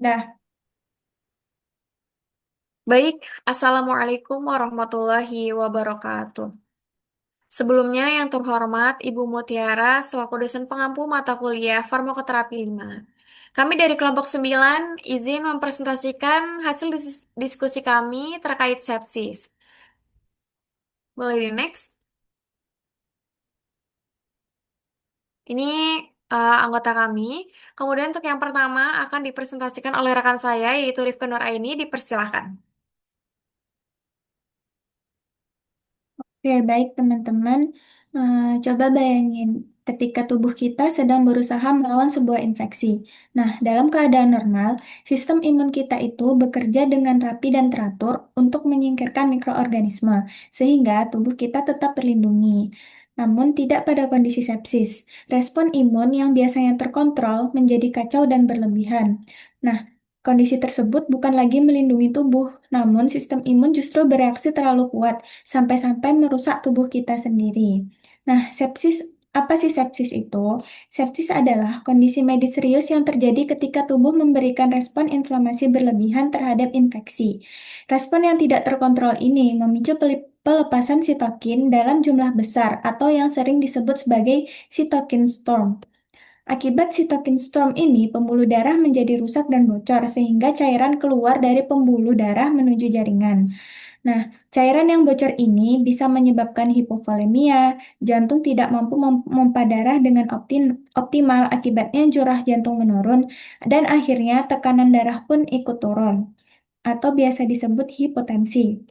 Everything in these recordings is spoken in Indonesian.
Dah, Baik, Assalamualaikum warahmatullahi wabarakatuh. Sebelumnya yang terhormat Ibu Mutiara selaku dosen pengampu mata kuliah Farmakoterapi 5. Kami dari kelompok 9 izin mempresentasikan hasil diskusi kami terkait sepsis. Boleh di next? Ini anggota kami. Kemudian untuk yang pertama akan dipresentasikan oleh rekan saya yaitu Rifka Nuraini. Dipersilahkan. oke baik teman-teman. Coba bayangin ketika tubuh kita sedang berusaha melawan sebuah infeksi. Nah, dalam keadaan normal, sistem imun kita itu bekerja dengan rapi dan teratur untuk menyingkirkan mikroorganisme, sehingga tubuh kita tetap terlindungi. Namun tidak pada kondisi sepsis. Respon imun yang biasanya terkontrol menjadi kacau dan berlebihan. Nah, kondisi tersebut bukan lagi melindungi tubuh, namun sistem imun justru bereaksi terlalu kuat sampai-sampai merusak tubuh kita sendiri. Nah, apa sih sepsis itu? Sepsis adalah kondisi medis serius yang terjadi ketika tubuh memberikan respon inflamasi berlebihan terhadap infeksi. Respon yang tidak terkontrol ini memicu pelepasan sitokin dalam jumlah besar atau yang sering disebut sebagai cytokine storm. Akibat sitokin storm ini, pembuluh darah menjadi rusak dan bocor sehingga cairan keluar dari pembuluh darah menuju jaringan. Nah, cairan yang bocor ini bisa menyebabkan hipovolemia, jantung tidak mampu memompa darah dengan optimal, akibatnya curah jantung menurun, dan akhirnya tekanan darah pun ikut turun, atau biasa disebut hipotensi.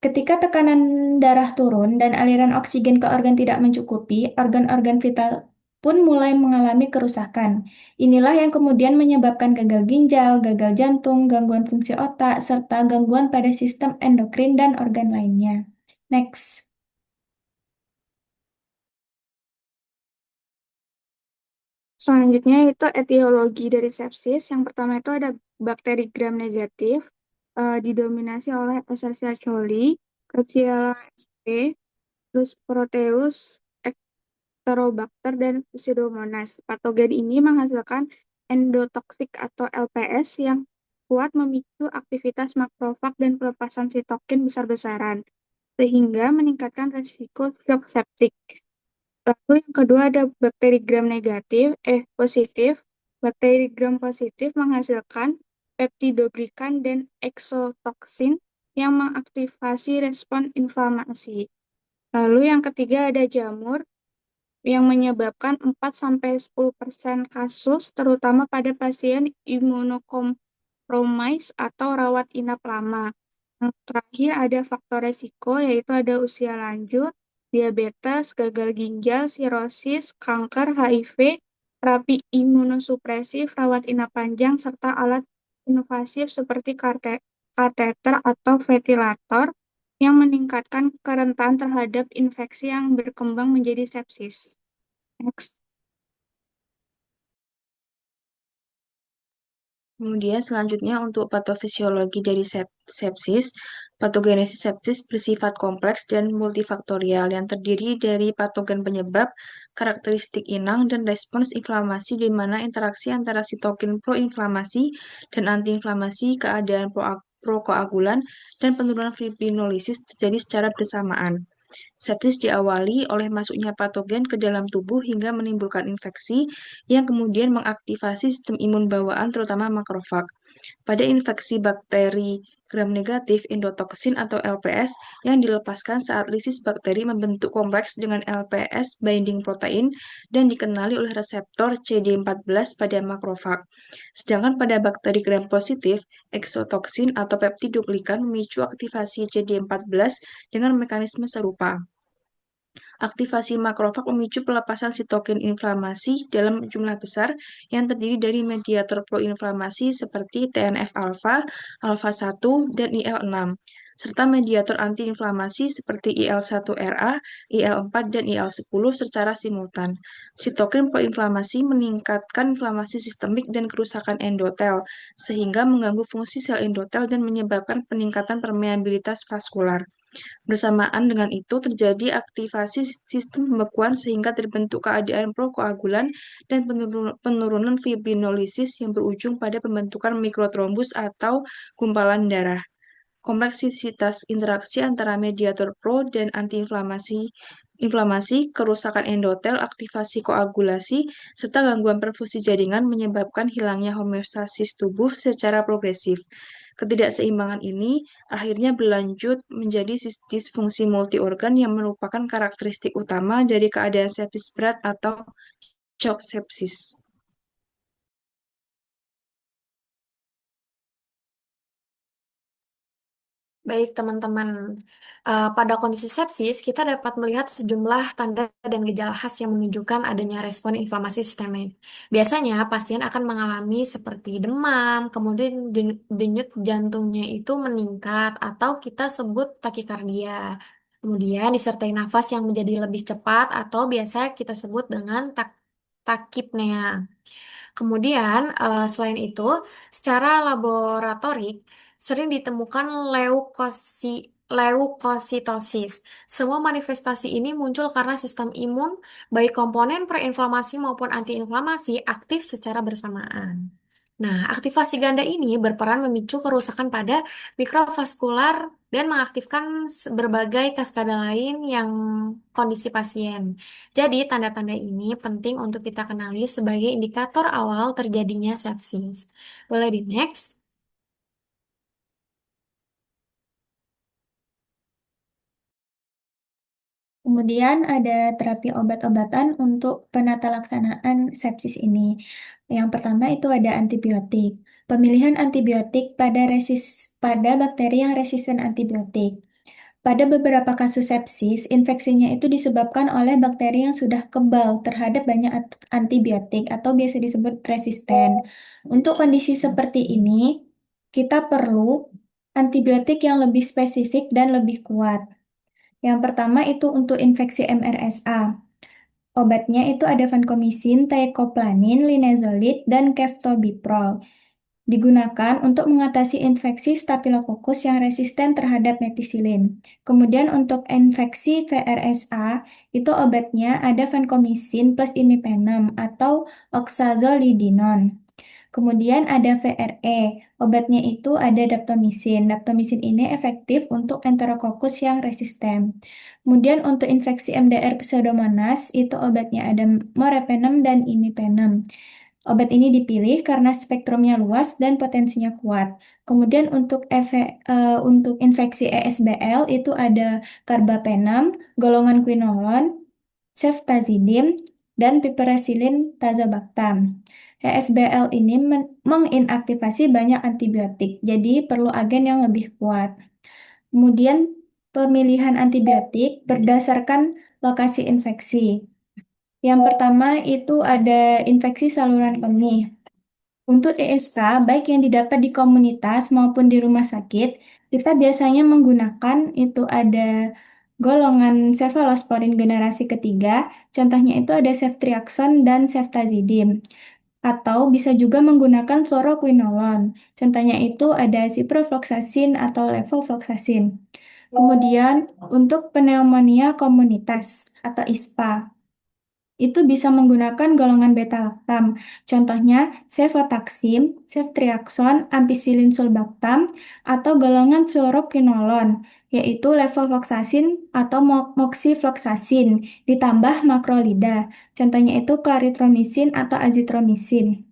Ketika tekanan darah turun dan aliran oksigen ke organ tidak mencukupi, organ-organ vital pun mulai mengalami kerusakan. Inilah yang kemudian menyebabkan gagal ginjal, gagal jantung, gangguan fungsi otak, serta gangguan pada sistem endokrin dan organ lainnya. Next. Selanjutnya itu etiologi dari sepsis. Yang pertama itu ada bakteri gram negatif, didominasi oleh Escherichia coli, Klebsiella sp, terus Proteus, Enterobacter, dan Pseudomonas. Patogen ini menghasilkan endotoksik atau LPS yang kuat memicu aktivitas makrofag dan pelepasan sitokin besar-besaran, sehingga meningkatkan risiko shock septik. Lalu yang kedua ada bakteri gram positif. Bakteri gram positif menghasilkan peptidoglikan dan exotoksin yang mengaktifasi respon inflamasi. Lalu yang ketiga ada jamur yang menyebabkan 4-10% kasus, terutama pada pasien imunokompromis atau rawat inap lama. Yang terakhir ada faktor resiko, yaitu ada usia lanjut, diabetes, gagal ginjal, sirosis, kanker, HIV, terapi imunosupresif, rawat inap panjang, serta alat invasif seperti kateter atau ventilator yang meningkatkan kerentanan terhadap infeksi yang berkembang menjadi sepsis. Next. Kemudian selanjutnya untuk patofisiologi dari sepsis, patogenesis sepsis bersifat kompleks dan multifaktorial yang terdiri dari patogen penyebab, karakteristik inang, dan respons inflamasi di mana interaksi antara sitokin proinflamasi dan antiinflamasi, keadaan prokoagulan, dan penurunan fibrinolisis terjadi secara bersamaan. Sepsis diawali oleh masuknya patogen ke dalam tubuh hingga menimbulkan infeksi yang kemudian mengaktifasi sistem imun bawaan terutama makrofag. Pada infeksi bakteri gram negatif, endotoksin atau LPS yang dilepaskan saat lisis bakteri membentuk kompleks dengan LPS binding protein dan dikenali oleh reseptor CD14 pada makrofag. Sedangkan pada bakteri gram positif, exotoksin atau peptidoglikan memicu aktivasi CD14 dengan mekanisme serupa. Aktivasi makrofag memicu pelepasan sitokin inflamasi dalam jumlah besar yang terdiri dari mediator proinflamasi seperti TNF-alfa, alfa-1, dan IL-6, serta mediator antiinflamasi seperti IL-1RA, IL-4, dan IL-10 secara simultan. Sitokin proinflamasi meningkatkan inflamasi sistemik dan kerusakan endotel, sehingga mengganggu fungsi sel endotel dan menyebabkan peningkatan permeabilitas vaskular. Bersamaan dengan itu terjadi aktivasi sistem pembekuan sehingga terbentuk keadaan prokoagulan dan penurunan fibrinolisis yang berujung pada pembentukan mikrotrombus atau gumpalan darah. Kompleksitas interaksi antara mediator pro dan inflamasi, kerusakan endotel, aktivasi koagulasi, serta gangguan perfusi jaringan menyebabkan hilangnya homeostasis tubuh secara progresif. Ketidakseimbangan ini akhirnya berlanjut menjadi disfungsi multiorgan yang merupakan karakteristik utama dari keadaan sepsis berat atau shock sepsis. Baik, teman-teman. Pada kondisi sepsis, kita dapat melihat sejumlah tanda dan gejala khas yang menunjukkan adanya respon inflamasi sistemik. Biasanya, pasien akan mengalami seperti demam, kemudian denyut jantungnya itu meningkat, atau kita sebut takikardia. Kemudian disertai nafas yang menjadi lebih cepat, atau biasa kita sebut dengan takipnea. Kemudian, selain itu, secara laboratorik sering ditemukan leukositosis. Semua manifestasi ini muncul karena sistem imun, baik komponen proinflamasi maupun antiinflamasi, aktif secara bersamaan. Nah, aktivasi ganda ini berperan memicu kerusakan pada mikrovaskular dan mengaktifkan berbagai kaskade lain yang kondisi pasien. Jadi, tanda-tanda ini penting untuk kita kenali sebagai indikator awal terjadinya sepsis. Boleh di next? Kemudian ada terapi obat-obatan untuk penata laksanaan sepsis ini. Yang pertama itu ada antibiotik. Pemilihan antibiotik pada bakteri yang resisten antibiotik. Pada beberapa kasus sepsis, infeksinya itu disebabkan oleh bakteri yang sudah kebal terhadap banyak antibiotik atau biasa disebut resisten. Untuk kondisi seperti ini, kita perlu antibiotik yang lebih spesifik dan lebih kuat. Yang pertama itu untuk infeksi MRSA. Obatnya itu ada vancomycin, teicoplanin, linezolid, dan ceftobiprol. Digunakan untuk mengatasi infeksi Staphylococcus yang resisten terhadap metisilin. Kemudian untuk infeksi VRSA, itu obatnya ada vancomycin plus imipenem atau oxazolidinone. Kemudian ada VRE, obatnya itu ada daptomycin. Daptomycin ini efektif untuk Enterococcus yang resisten. Kemudian untuk infeksi MDR Pseudomonas, itu obatnya ada meropenem dan imipenem. Obat ini dipilih karena spektrumnya luas dan potensinya kuat. Kemudian untuk infeksi ESBL itu ada carbapenem, golongan quinolon, ceftazidime, dan piperacillin tazobactam. ESBL ini menginaktivasi banyak antibiotik, jadi perlu agen yang lebih kuat. Kemudian pemilihan antibiotik berdasarkan lokasi infeksi. Yang pertama itu ada infeksi saluran kemih. Untuk ESK, baik yang didapat di komunitas maupun di rumah sakit, kita biasanya menggunakan itu ada golongan cefalosporin generasi ketiga, contohnya itu ada ceftriaxone dan ceftazidime. Atau bisa juga menggunakan fluoroquinolone, contohnya itu ada ciprofloxacin atau levofloxacin. Kemudian untuk pneumonia komunitas atau ISPA, itu bisa menggunakan golongan beta-laktam. Contohnya cefotaxime, ceftriaxone, ampicillin sulbactam, atau golongan fluoroquinolone, yaitu levofloxacin atau moxifloxacin, ditambah makrolida. Contohnya itu clarithromycin atau azithromycin.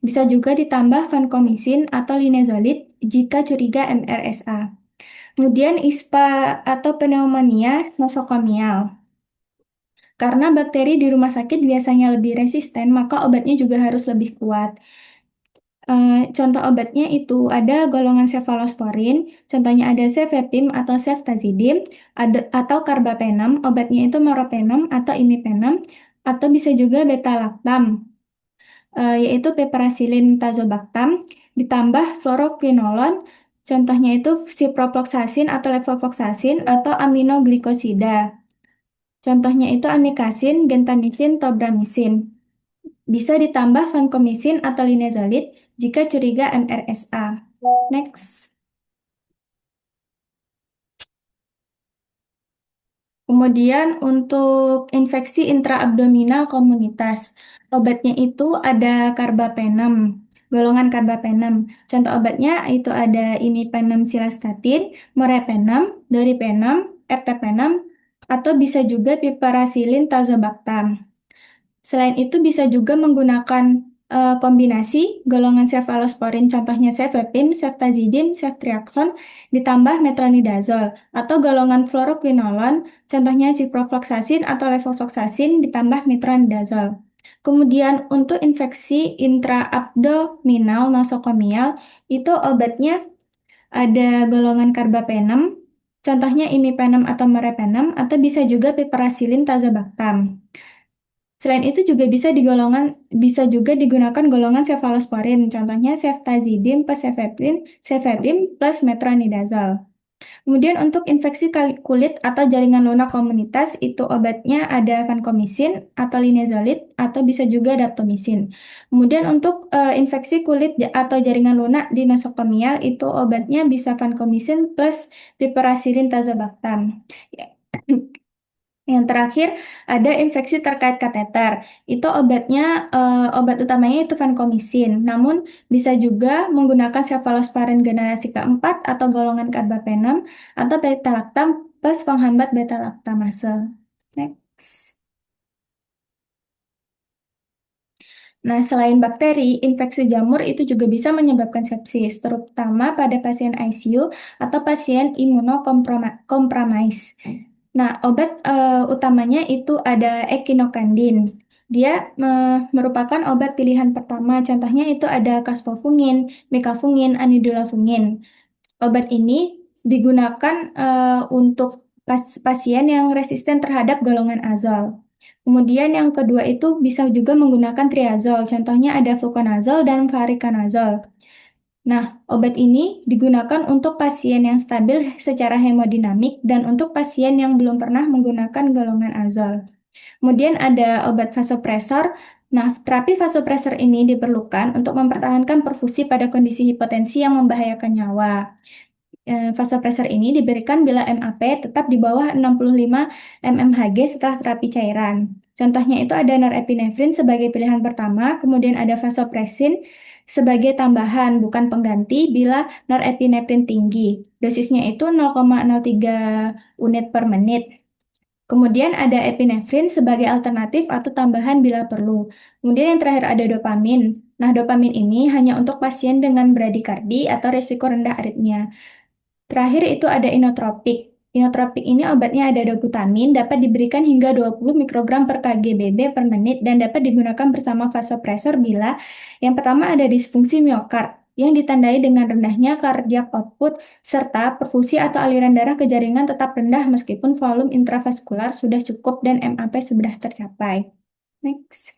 Bisa juga ditambah vancomycin atau linezolid jika curiga MRSA. Kemudian ISPA atau pneumonia nosokomial. Karena bakteri di rumah sakit biasanya lebih resisten, maka obatnya juga harus lebih kuat. Contoh obatnya itu ada golongan cefalosporin, contohnya ada cefepime atau ceftazidime, atau carbapenem, obatnya itu meropenem atau imipenem, atau bisa juga beta-lactam, yaitu piperacillin tazobactam, ditambah fluoroquinolone, contohnya itu ciprofloxacin atau levofloxacin, atau aminoglikosida. Contohnya itu amikacin, gentamicin, tobramicin. Bisa ditambah vancomycin atau linezolid jika curiga MRSA. Next. Kemudian untuk infeksi intraabdominal komunitas, obatnya itu ada karbapenem, golongan karbapenem. Contoh obatnya itu ada imipenem silastatin, meropenem, doripenem, ertepenem, atau bisa juga piperacillin tazobactam. Selain itu bisa juga menggunakan kombinasi golongan cefalosporin, contohnya cefepime, ceftazidime, ceftriaxone, ditambah metronidazole, atau golongan fluoroquinolone, contohnya ciprofloxacin atau levofloxacin, ditambah metronidazole. Kemudian untuk infeksi intraabdominal nosokomial, itu obatnya ada golongan karbapenem, contohnya imipenem atau meropenem, atau bisa juga piperacillin tazobactam. Selain itu juga bisa juga digunakan golongan cefalosporin, contohnya ceftazidime plus cefepime plus metronidazole. Kemudian untuk infeksi kulit atau jaringan lunak komunitas itu obatnya ada vancomycin atau linezolid atau bisa juga daptomycin. Kemudian untuk infeksi kulit atau jaringan lunak di nosokomial itu obatnya bisa vancomycin plus piperacillin tazobactam. Ya. Yang terakhir ada infeksi terkait kateter. Itu obat utamanya itu vancomycin. Namun bisa juga menggunakan cefalosporin generasi keempat atau golongan karbapenem atau beta-lactam plus penghambat beta-lactamase. Next. Nah, selain bakteri, infeksi jamur itu juga bisa menyebabkan sepsis, terutama pada pasien ICU atau pasien imunokompromis. Nah, obat utamanya itu ada echinocandin. Dia merupakan obat pilihan pertama. Contohnya itu ada caspofungin, micafungin, anidulafungin. Obat ini digunakan untuk pasien yang resisten terhadap golongan azol. Kemudian yang kedua itu bisa juga menggunakan triazol. Contohnya ada fluconazole dan faricanazole. Nah, obat ini digunakan untuk pasien yang stabil secara hemodinamik dan untuk pasien yang belum pernah menggunakan golongan azol. Kemudian ada obat vasopresor. Nah, terapi vasopresor ini diperlukan untuk mempertahankan perfusi pada kondisi hipotensi yang membahayakan nyawa. Vasopresor ini diberikan bila MAP tetap di bawah 65 mmHg setelah terapi cairan. Contohnya itu ada norepinefrin sebagai pilihan pertama, kemudian ada vasopressin sebagai tambahan, bukan pengganti bila norepinefrin tinggi. Dosisnya itu 0,03 unit per menit. Kemudian ada epinefrin sebagai alternatif atau tambahan bila perlu. Kemudian yang terakhir ada dopamin. Nah, dopamin ini hanya untuk pasien dengan bradikardi atau risiko rendah aritmia. Terakhir itu ada inotropik. Inotropik ini obatnya ada dobutamin, dapat diberikan hingga 20 mikrogram per kgbb per menit dan dapat digunakan bersama vasopresor bila yang pertama ada disfungsi miokard yang ditandai dengan rendahnya cardiac output serta perfusi atau aliran darah ke jaringan tetap rendah meskipun volume intravaskular sudah cukup dan MAP sudah tercapai. Next.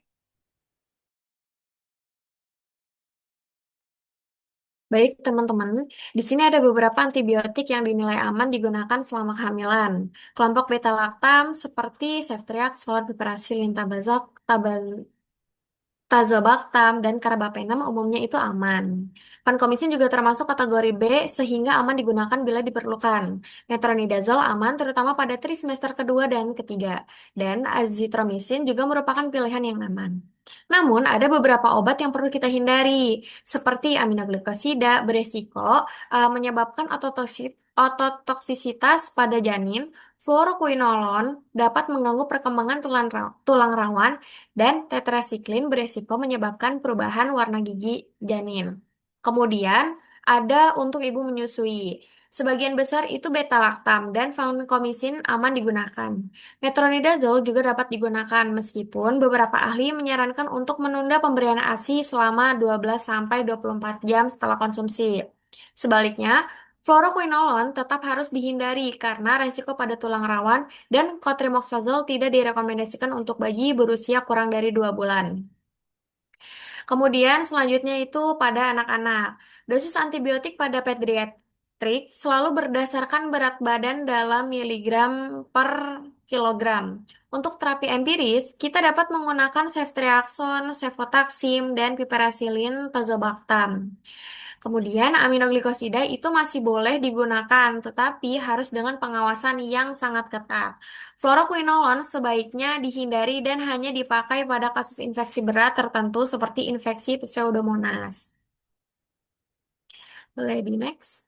Baik, teman-teman. Di sini ada beberapa antibiotik yang dinilai aman digunakan selama kehamilan. Kelompok beta-lactam seperti ceftriaxone, piperacillin, tazobactam, dan carbapenem umumnya itu aman. Vancomycin juga termasuk kategori B sehingga aman digunakan bila diperlukan. Metronidazole aman terutama pada trimester kedua dan ketiga. Dan azithromycin juga merupakan pilihan yang aman. Namun, ada beberapa obat yang perlu kita hindari, seperti aminoglikosida beresiko menyebabkan ototoksisitas pada janin, fluoroquinolone dapat mengganggu perkembangan tulang rawan, dan tetrasiklin beresiko menyebabkan perubahan warna gigi janin. Kemudian, ada untuk ibu menyusui. Sebagian besar itu beta-lactam dan vancomycin aman digunakan. Metronidazole juga dapat digunakan meskipun beberapa ahli menyarankan untuk menunda pemberian ASI selama 12-24 jam setelah konsumsi. Sebaliknya, fluoroquinolone tetap harus dihindari karena resiko pada tulang rawan dan cotrimoxazole tidak direkomendasikan untuk bayi berusia kurang dari 2 bulan. Kemudian selanjutnya itu pada anak-anak. Dosis antibiotik pada pediatrik selalu berdasarkan berat badan dalam miligram per kilogram. Untuk terapi empiris, kita dapat menggunakan ceftriaxone, cefotaxime, dan piperacillin tazobactam. Kemudian aminoglikosida itu masih boleh digunakan, tetapi harus dengan pengawasan yang sangat ketat. Fluoroquinolone sebaiknya dihindari dan hanya dipakai pada kasus infeksi berat tertentu seperti infeksi Pseudomonas. Boleh di next.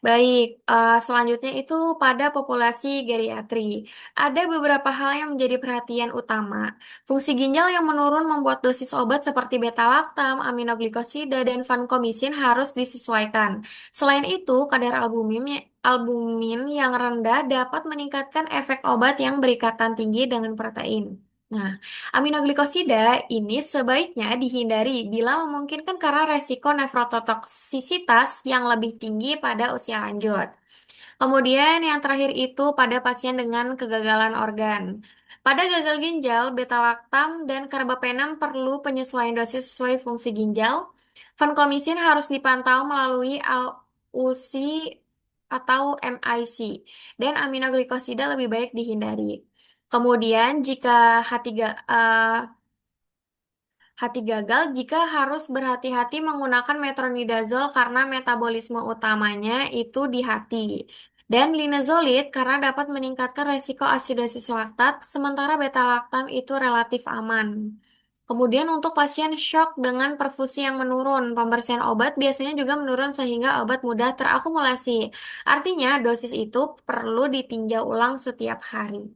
Baik, selanjutnya itu pada populasi geriatri. Ada beberapa hal yang menjadi perhatian utama. Fungsi ginjal yang menurun membuat dosis obat seperti beta-laktam, aminoglikosida, dan vancomycin harus disesuaikan. Selain itu, kadar albumin yang rendah dapat meningkatkan efek obat yang berikatan tinggi dengan protein. Nah, aminoglikosida ini sebaiknya dihindari bila memungkinkan karena resiko nefrotoksisitas yang lebih tinggi pada usia lanjut. Kemudian yang terakhir itu pada pasien dengan kegagalan organ. Pada gagal ginjal, beta-laktam dan karbapenam perlu penyesuaian dosis sesuai fungsi ginjal. Vancomycin harus dipantau melalui AUC atau MIC dan aminoglikosida lebih baik dihindari. Kemudian jika hati gagal jika harus berhati-hati menggunakan metronidazol karena metabolisme utamanya itu di hati. Dan linezolid karena dapat meningkatkan resiko asidosis laktat, sementara beta-laktam itu relatif aman. Kemudian untuk pasien shock dengan perfusi yang menurun, pembersihan obat biasanya juga menurun sehingga obat mudah terakumulasi. Artinya dosis itu perlu ditinjau ulang setiap hari.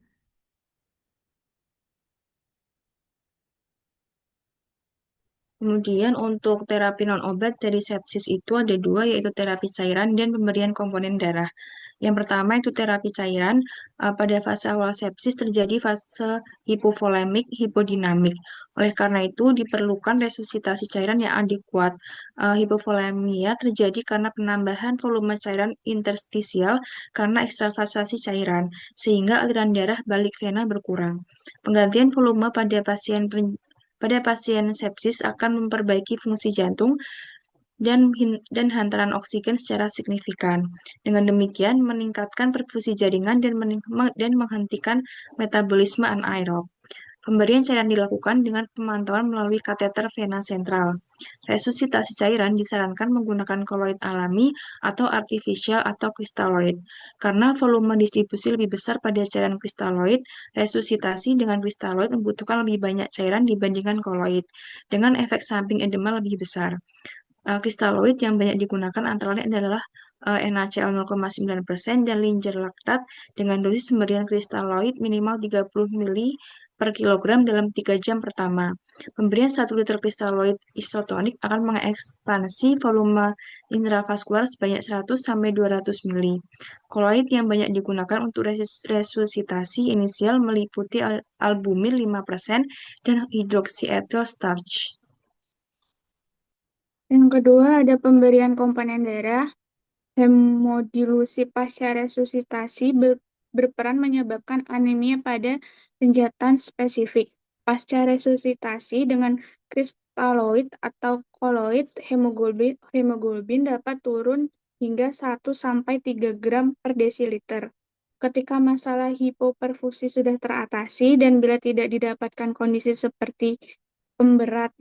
Kemudian untuk terapi non-obat dari sepsis itu ada dua, yaitu terapi cairan dan pemberian komponen darah. Yang pertama itu terapi cairan. Pada fase awal sepsis terjadi fase hipovolemik, hipodinamik. Oleh karena itu diperlukan resusitasi cairan yang adekuat. Hipovolemia terjadi karena penambahan volume cairan interstisial karena ekstravasasi cairan, sehingga aliran darah balik vena berkurang. Penggantian volume pada pasien sepsis akan memperbaiki fungsi jantung dan hantaran oksigen secara signifikan. Dengan demikian, meningkatkan perfusi jaringan dan menghentikan metabolisme anaerob. Pemberian cairan dilakukan dengan pemantauan melalui kateter vena sentral. Resusitasi cairan disarankan menggunakan koloid alami atau artifisial atau kristaloid. Karena volume distribusi lebih besar pada cairan kristaloid, resusitasi dengan kristaloid membutuhkan lebih banyak cairan dibandingkan koloid, dengan efek samping edema lebih besar. Kristaloid yang banyak digunakan antara lain adalah NaCl 0,9% dan linjer laktat dengan dosis pemberian kristaloid minimal 30 mili per kilogram dalam 3 jam pertama. Pemberian 1 liter kristaloid isotonik akan mengekspansi volume intravaskular sebanyak 100-200 mili. Koloid yang banyak digunakan untuk resusitasi inisial meliputi albumin 5% dan hidroksietil starch. Yang kedua ada pemberian komponen darah. Hemodilusi pasca resusitasi berperan menyebabkan anemia pada senjata spesifik. Pasca resusitasi dengan kristaloid atau koloid, hemoglobin dapat turun hingga 1-3 gram per desiliter. Ketika masalah hipoperfusi sudah teratasi dan bila tidak didapatkan kondisi seperti pemberat,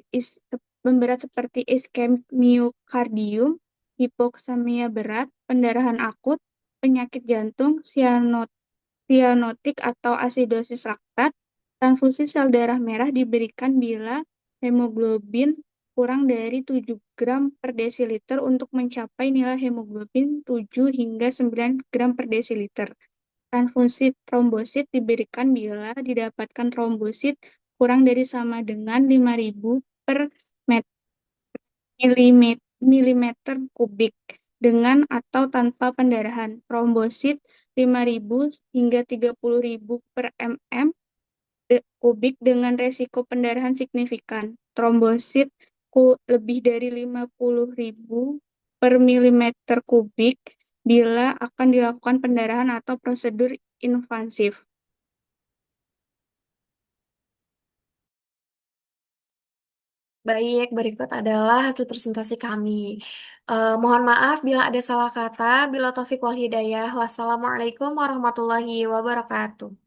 pemberat seperti iskemiokardium, hipoksemia berat, pendarahan akut, penyakit jantung, sianotik atau asidosis laktat, transfusi sel darah merah diberikan bila hemoglobin kurang dari 7 gram per desiliter untuk mencapai nilai hemoglobin 7 hingga 9 gram per desiliter. Transfusi trombosit diberikan bila didapatkan trombosit kurang dari sama dengan 5.000 per milimeter kubik dengan atau tanpa pendarahan. Trombosit 5.000 hingga 30.000 per mm kubik dengan resiko pendarahan signifikan. Trombosit lebih dari 50.000 per milimeter kubik bila akan dilakukan pendarahan atau prosedur invasif. Baik, berikut adalah hasil presentasi kami. Mohon maaf bila ada salah kata. Bila taufik wal hidayah. Wassalamualaikum warahmatullahi wabarakatuh.